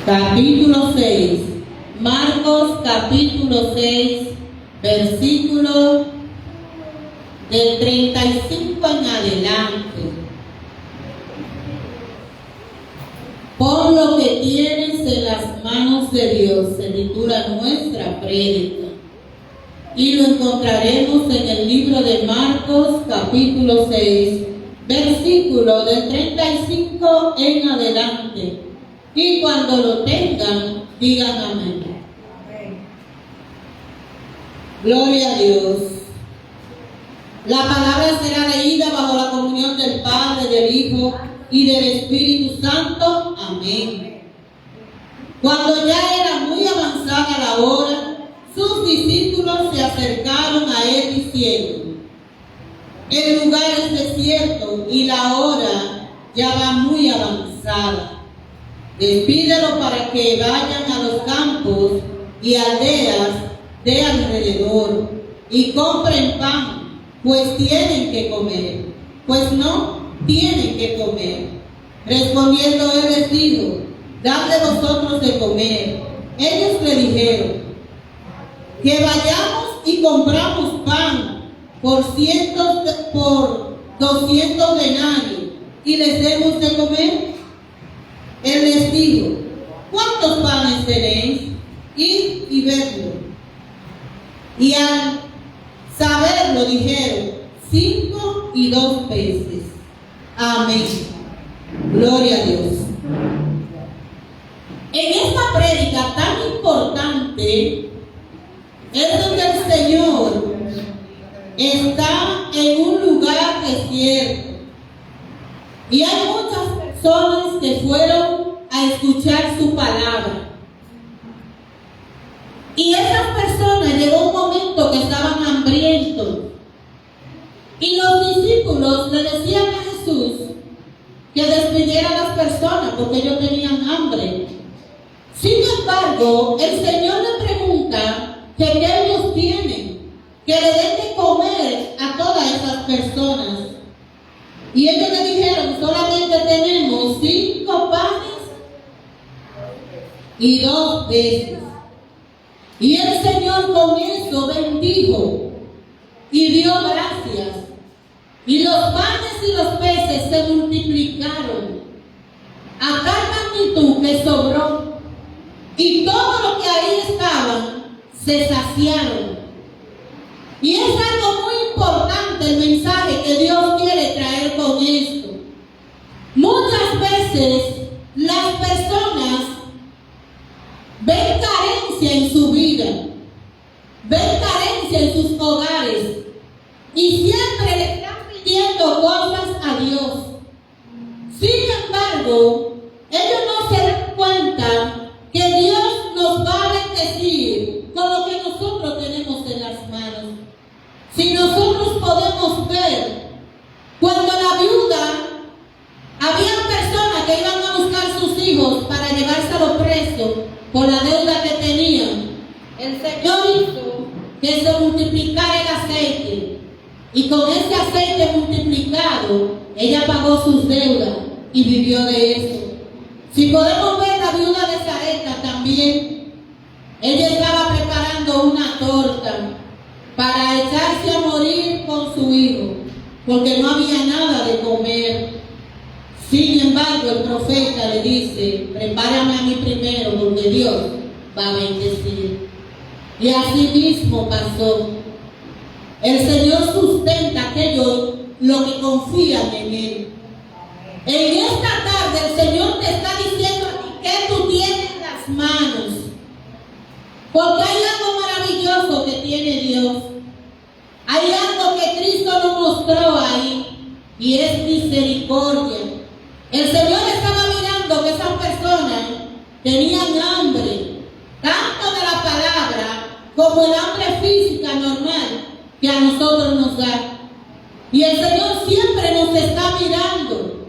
capítulo 6. Marcos capítulo 6, versículo del 35 en adelante. Por lo que tienes en las manos de Dios, se titula nuestra prédica. Y lo encontraremos en el libro de Marcos capítulo 6, versículo del 35 en adelante. Y cuando lo tengan, digan amén. Gloria a Dios. La palabra será leída bajo la comunión del Padre, del Hijo y del Espíritu Santo. Amén. Cuando ya era muy avanzada la hora, sus discípulos se acercaron a él diciendo: el lugar es desierto y la hora ya va muy avanzada. Despídelo para que vayan a los campos y aldeas de alrededor y compren pan, pues tienen que comer. Pues no tienen que comer. Respondiendo él les dijo: dadle vosotros de comer. Ellos le dijeron: que vayamos y compramos pan por 200 denarios y les demos de comer. Él les dijo: ¿cuántos panes tenéis? Id y vedlo. Y al saberlo dijeron: 5 y 2 peces. Amén. Gloria a Dios. En esta prédica tan importante es donde el Señor está en un lugar desierto. Y hay muchas personas que fueron a escuchar su palabra. Y esas personas llegó un momento que estaban hambrientos. Y los discípulos le decían a Jesús que despidiera a las personas porque ellos tenían hambre. Sin embargo, el Señor le pregunta que qué ellos tienen, que le den de comer a todas esas personas. Y ellos le dijeron: solamente tenemos 5 panes y 2 peces. Y el Señor con eso bendijo y dio gracias. Y los panes y los peces se multiplicaron a tal magnitud que sobró. Y todo lo que ahí estaban se saciaron. Y es algo muy importante el mensaje que Dios quiere traer con esto. Muchas veces las personas ven carencia en su vida, ven carencia en sus hogares y siempre le están pidiendo cosas a Dios. Sin embargo, ellos no se dan cuenta que Dios nos va a bendecir con lo que nosotros tenemos en las manos. Si nosotros podemos ver, cuando la viuda, había personas que iban a buscar sus hijos para llevárselos presos por la deuda que tenían. El Señor hizo que se multiplicara el aceite. Y con ese aceite multiplicado, ella pagó sus deudas y vivió de eso. Si podemos ver la viuda de Sarepta también, ella estaba preparando una torta para echarse a morir con su hijo, porque no había nada de comer. Sin embargo, el profeta le dice: prepárame a mí primero, porque Dios va a bendecir. Y así mismo pasó. El Señor sustenta a aquellos los que confían en Él. En esta tarde el Señor te está diciendo a ti que tú tienes en las manos, porque hay algo maravilloso que tiene Dios. Hay algo que Cristo nos mostró ahí, y es misericordia. El Señor estaba mirando que esas personas tenían hambre, tanto de la palabra como el hambre física normal que a nosotros nos da. Y el Señor siempre nos está mirando.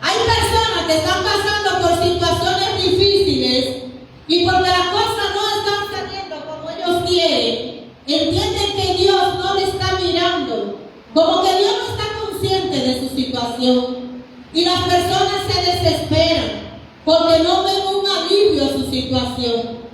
Hay personas que están pasando por situaciones difíciles y porque las cosas no están saliendo como ellos quieren, entienden que Dios no le está mirando, como que Dios no está consciente de su situación. Y las personas se desesperan porque no ven un alivio situación.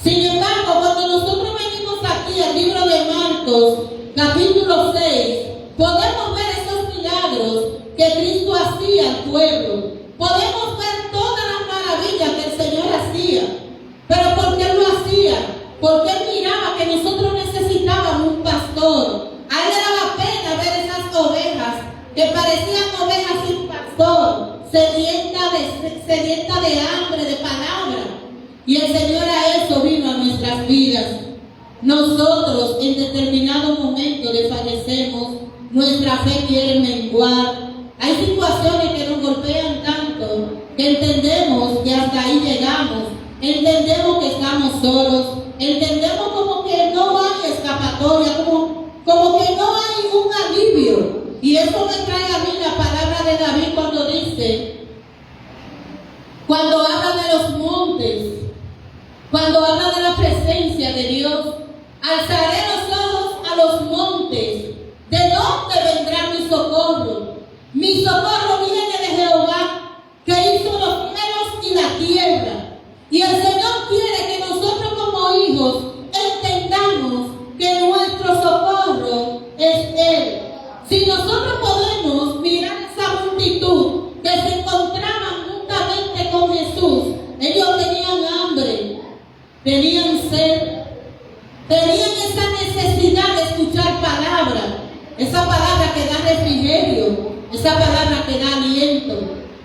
Sin embargo, cuando nosotros venimos aquí al libro de Marcos, capítulo 6, podemos ver esos milagros que Cristo hacía al pueblo. Podemos ver todas las maravillas que el Señor hacía. Pero ¿por qué lo hacía? Porque Él miraba que nosotros necesitábamos un pastor. A Él le daba pena ver esas ovejas que parecían ovejas sin pastor, sedienta de hambre, de palabra. Y el Señor a eso vino a nuestras vidas. Nosotros en determinado momento desfallecemos, nuestra fe quiere menguar. Hay situaciones que nos golpean tanto que entendemos que hasta ahí llegamos. Entendemos que estamos solos. Entendemos como que no hay escapatoria, como que no hay un alivio. Y eso me trae a mí la palabra de David cuando habla de los montes, cuando habla de la presencia de Dios. Alzaré los ojos a los montes. ¿De dónde vendrá mi socorro? Mi socorro viene de Jehová, que hizo los cielos y la tierra. Y el Señor quiere que nosotros como hijos entendamos que nuestro socorro es Él. Si nosotros podemos mirar esa multitud que se encontraban juntamente con Jesús, ellos tenían hambre, tenían sed, tenían esa necesidad de escuchar palabra, esa palabra que da refrigerio, esa palabra que da aliento.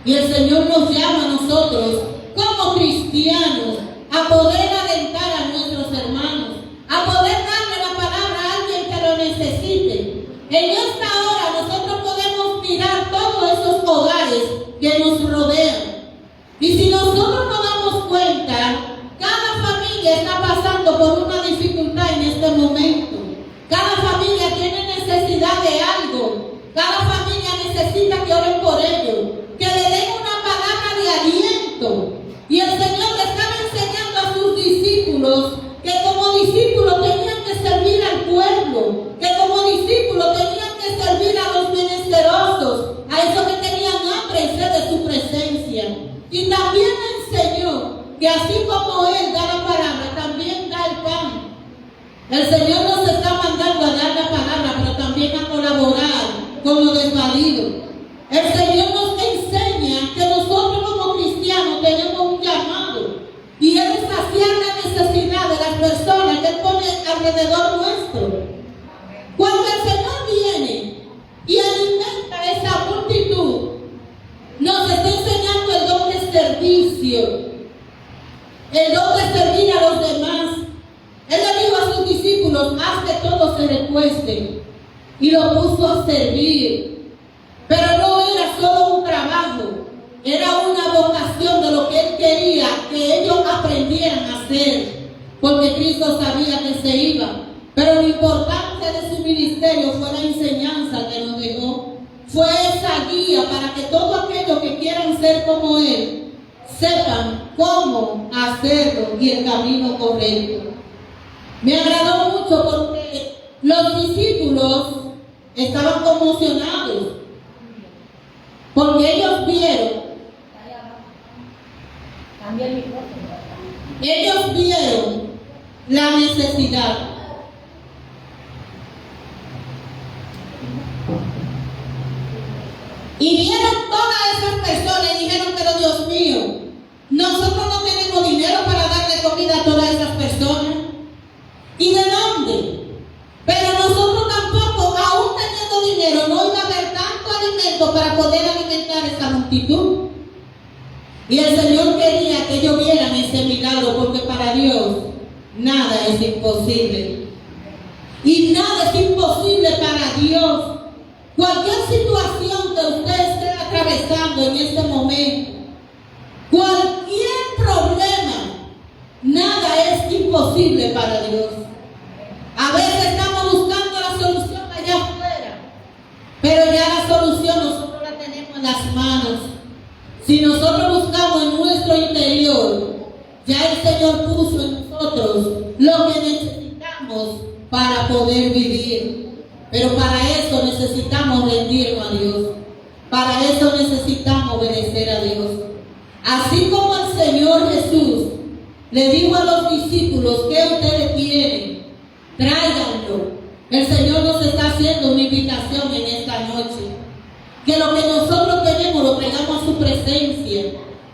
Y el Señor nos llama a nosotros como cristianos a poder alentar a nuestros hermanos, a poder darle la palabra a alguien que lo necesite. En esta hora nosotros podemos mirar todos esos hogares que nos rodean. Y si nosotros nos damos cuenta, cada familia está pasando por una dificultad en este momento. Cada familia tiene necesidad de algo. Cada familia necesita que oren por ellos, que le den una palabra de aliento. Y el Señor le estaba enseñando a sus discípulos que como discípulos tenían que servir al pueblo, que como discípulos tenían que servir a los menesterosos, a esos que tenían hambre y sed de su presencia. Y también enseñó que así como Él da la palabra, también da el pan. El Señor nos está mandando a dar la palabra, pero también a colaborar con los desvalidos. El Señor nos enseña que nosotros como cristianos tenemos un llamado, y es saciar la necesidad de las personas que Él pone alrededor nuestro. Cuando el Señor viene y alimenta esa multitud, nos está enseñando el don de servicio, el don de servir a los demás. Él le dijo a sus discípulos: haz que todos se recuesten, y lo puso a servir. Pero no era solo un trabajo, era una vocación de lo que Él quería que ellos aprendieran a hacer, porque Cristo sabía que se iba. Pero lo importante de su ministerio fue la enseñanza que nos dejó, fue esa guía para que todos aquellos que quieran ser como Él sepan cómo hacerlo y el camino correcto. Me agradó mucho porque los discípulos estaban conmocionados, porque ellos vieron la necesidad. Y vieron todas esas personas y dijeron: pero Dios mío, nosotros no tenemos dinero para darle comida a todas esas personas. ¿Y de dónde? Pero nosotros tampoco, aún teniendo dinero, no iba a haber tanto alimento para poder alimentar esa multitud. Y el Señor quería que ellos vieran ese milagro, porque para Dios nada es imposible. Y nada es imposible para Dios. Cualquier situación que usted esté atravesando en este momento, cualquier problema, nada es imposible para Dios. A veces estamos buscando la solución allá afuera, pero ya la solución nosotros la tenemos en las manos. Si nosotros buscamos en nuestro interior, ya el Señor puso en nosotros lo que necesitamos para poder vivir. Pero para eso necesitamos rendirnos a Dios. Para eso necesitamos obedecer a Dios. Así como el Señor Jesús le dijo a los discípulos: ¿qué ustedes quieren? Tráiganlo. El Señor nos está haciendo una invitación en esta noche. Que lo que nosotros tenemos lo traigamos a su presencia.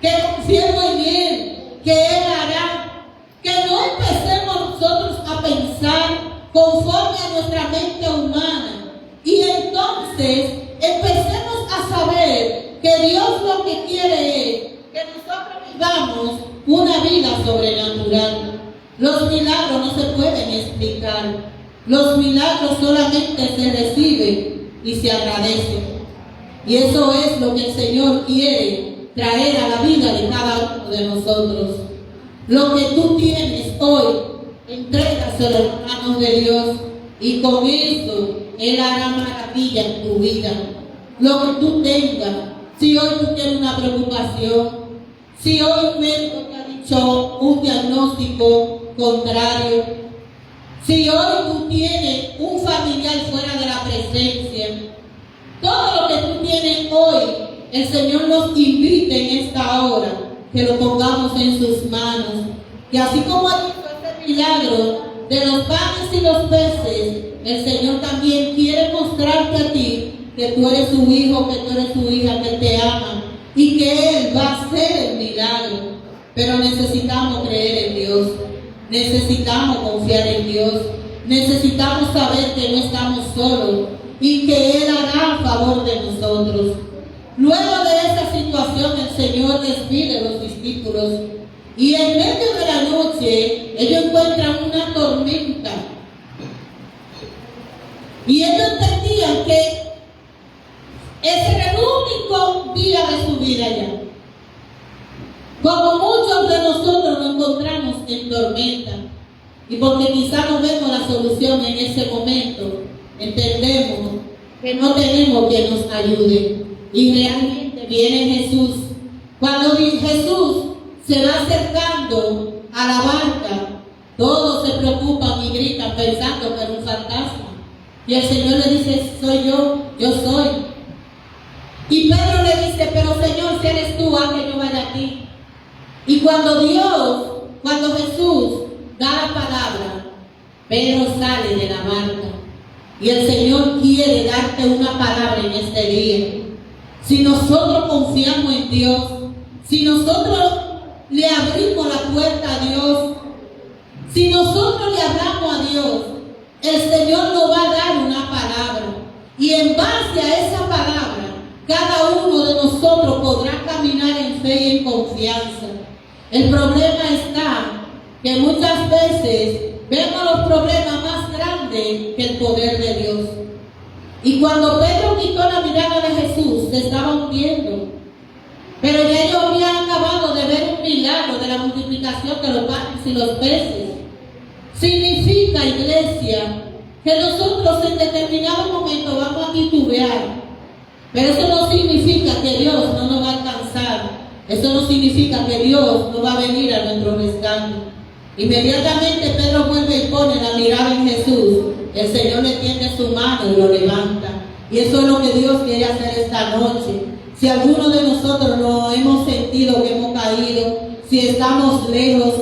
Que confiemos en Él, que Él hará. Que no empecemos nosotros a pensar conforme a nuestra mente humana. Y entonces empecemos a saber que Dios lo que quiere es que nosotros vivamos una vida sobrenatural. Los milagros no se pueden explicar. Los milagros solamente se reciben y se agradecen. Y eso es lo que el Señor quiere traer a la vida de cada uno de nosotros. Lo que tú tienes hoy, entrégaselo en las manos de Dios, y con eso Él hará maravilla en tu vida. Lo que tú tengas, si hoy tú tienes una preocupación, si hoy un médico te ha dicho un diagnóstico contrario, si hoy tú tienes un familiar fuera de la presencia, todo lo que tú tienes hoy, el Señor nos invita en esta hora que lo pongamos en sus manos. Que así como ha hecho este milagro de los panes y los peces, el Señor también quiere mostrarte a ti que tú eres su hijo, que tú eres su hija, que te ama y que Él va a hacer el milagro. Pero necesitamos creer en Dios, necesitamos confiar en Dios, necesitamos saber que no estamos solos y que Él hará a favor de nosotros. Luego de esta situación, el Señor despide a los discípulos y en medio de la noche ellos encuentran una tormenta. Y ellos entendían que ese era el único día de su vida ya. Como muchos de nosotros nos encontramos en tormenta, y porque quizá no vemos la solución en ese momento, entendemos que no tenemos quien nos ayude. Y realmente viene Jesús. Cuando Jesús se va acercando a la barca, todos se preocupan y gritan pensando que era un fantasma. Y el Señor le dice: soy yo soy. Y Pedro le dice: pero Señor, si eres tú, haz que yo vaya a ti. Y cuando Jesús da la palabra, Pedro sale de la barca. Y el Señor quiere darte una palabra en este día. Si nosotros confiamos en Dios, si nosotros le abrimos la puerta a Dios, si nosotros le hablamos a Dios, el Señor nos va a dar una palabra. Y en base a esa palabra, cada uno de nosotros podrá caminar en fe y en confianza. El problema está que muchas veces vemos los problemas más grandes que el poder de Dios. Y cuando Pedro quitó la mirada de Jesús, se estaba hundiendo. Pero ya ellos habían acabado de ver un milagro de la multiplicación de los panes y los peces. Significa, iglesia, que nosotros en determinado momento vamos a titubear. Pero eso no significa que Dios no nos va a alcanzar. Eso no significa que Dios no va a venir a nuestro rescate. Inmediatamente Pedro vuelve y pone la mirada en Jesús. El Señor le tiende su mano y lo levanta. Y eso es lo que Dios quiere hacer esta noche. Si alguno de nosotros no hemos sentido que hemos caído, si estamos lejos,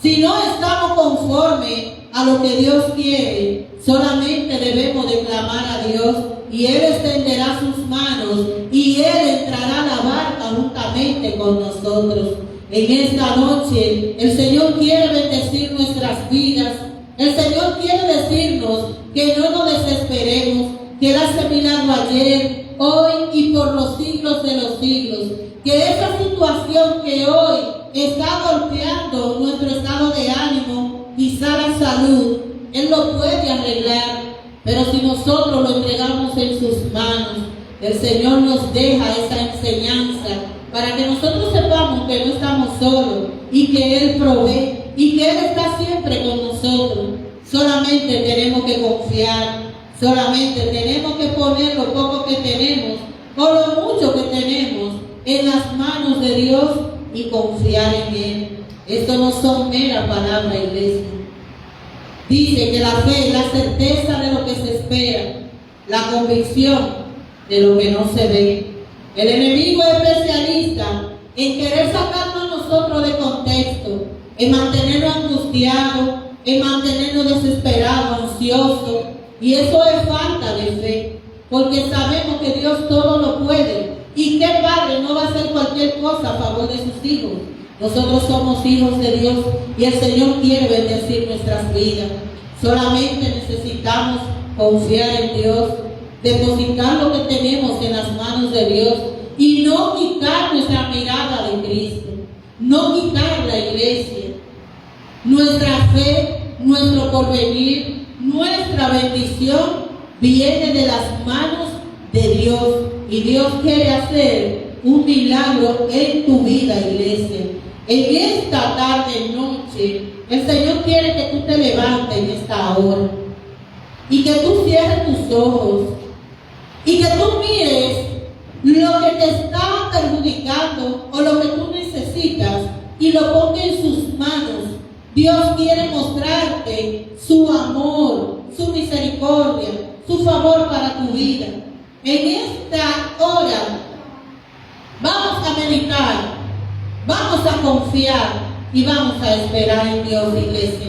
si no estamos conformes a lo que Dios quiere, solamente debemos de clamar a Dios y Él extenderá sus manos y Él entrará a la barca juntamente con nosotros. En esta noche el Señor quiere bendecir nuestras vidas. El Señor quiere decirnos que no nos desesperemos, que Él hace milagro ayer, hoy y por los siglos de los siglos. Que esa situación que hoy está golpeando nuestro estado de ánimo, quizá la salud, Él lo puede arreglar. Pero si nosotros lo entregamos en sus manos, el Señor nos deja esa enseñanza para que nosotros sepamos que no estamos solos y que Él provee y que Él está siempre con nosotros. Solamente tenemos que confiar, solamente tenemos que poner lo poco que tenemos o lo mucho que tenemos en las manos de Dios y confiar en Él. Esto no son meras palabras, iglesia. Dice que la fe es la certeza de lo que se espera, la convicción de lo que no se ve. El enemigo es especialista en querer sacarnos a nosotros de contexto, en mantenernos angustiados, en mantenernos desesperados, ansiosos. Y eso es falta de fe, porque sabemos que Dios todo lo puede. ¿Y qué padre no va a hacer cualquier cosa a favor de sus hijos? Nosotros somos hijos de Dios y el Señor quiere bendecir nuestras vidas. Solamente necesitamos confiar en Dios, depositar lo que tenemos en las manos de Dios y no quitar nuestra mirada de Cristo, no quitar la iglesia. Nuestra fe, nuestro porvenir, nuestra bendición viene de las manos de Dios y Dios quiere hacer un milagro en tu vida, iglesia. En esta tarde, noche, el Señor quiere que tú te levantes en esta hora y que tú cierres tus ojos y que tú mires lo que te está perjudicando o lo que tú necesitas y lo pongas en sus manos. Dios quiere mostrarte su amor, su misericordia, su favor para tu vida. En esta hora vamos a meditar, vamos a confiar y vamos a esperar en Dios, iglesia.